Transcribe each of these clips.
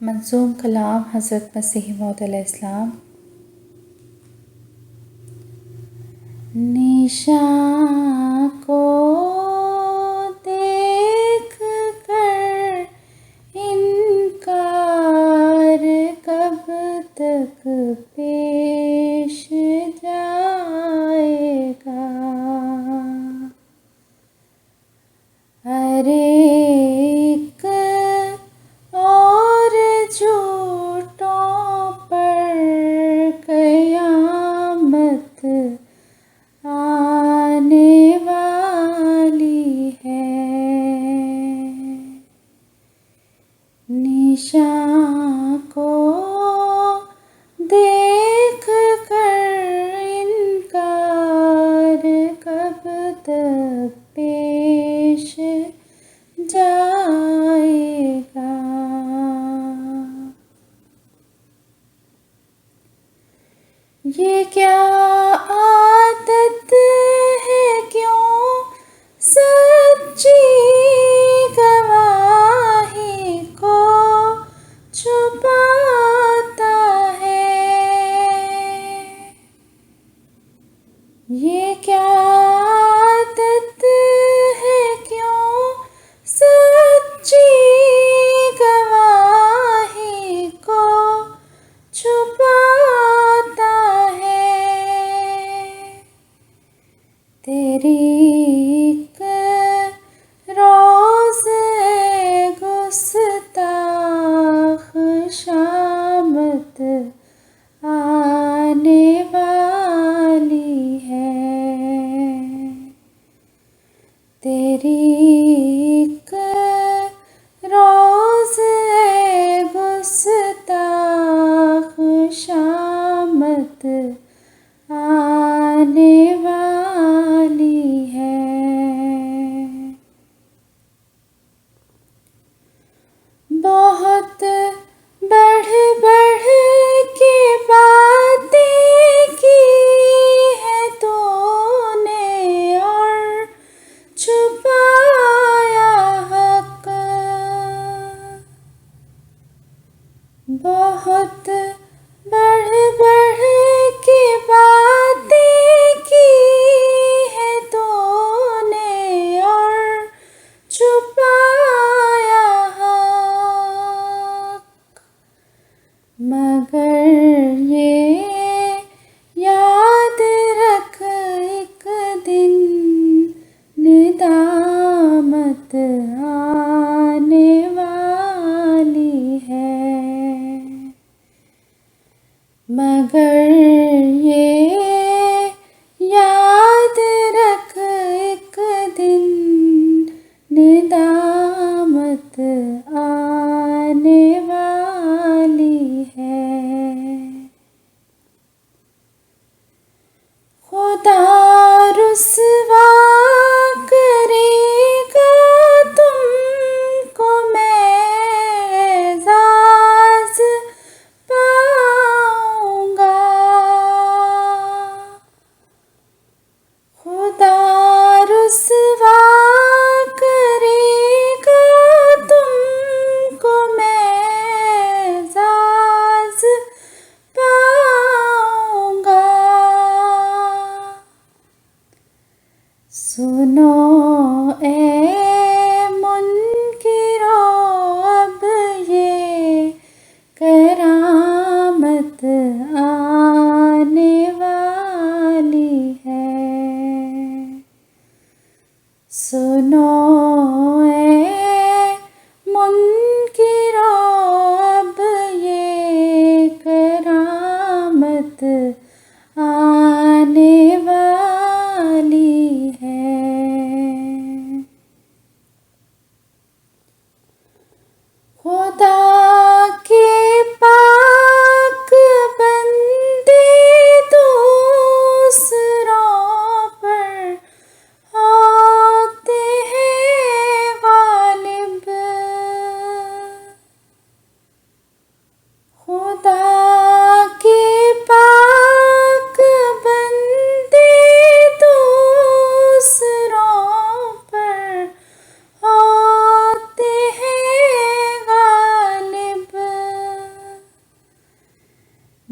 मंसूम कलाम हज़रत मसीह मौऊद अलैहिस्सलाम। निशां को देख कर इनकार कब तक पेश जाएगा। अरे एक और झूठों पर क़यामत आने वाली है। निशां को देख कर इनकार कब तक पेश जाएगा। ये क्या आदत है, क्यों सच्ची गवाही को छुपाता है। ये क्या आदत है, क्यों सच्ची गवाही को छुपाता है। तेरी एक रोज़ गुस्ताख शामत आने वाली है। तेरी एक रोज़ गुस्ताख शामत आने वाली है। बहुत बढ़ बढ़ के बातें की है तूने और छुपाया हक। बहुत बढ़ बढ़ के बातें की है तूने और छुपाया हक। मगर ये याद रख, एक दिन निदामत आने वाली है। मगर ये याद रख, एक दिन निदामत आने वाली है। खुदा रुसवा करेगा तुमको, मैं एज़ाज़ पाऊँगा।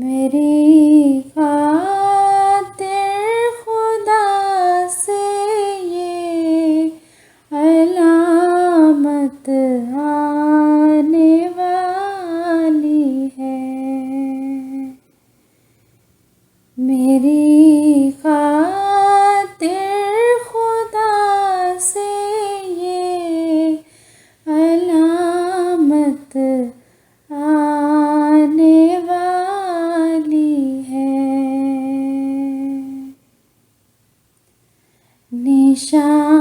मेरी खातिर खुदा से ये अलामत आने वाली है। मेरी खातिर खुदा से ये अलामत आने वाली है। निशान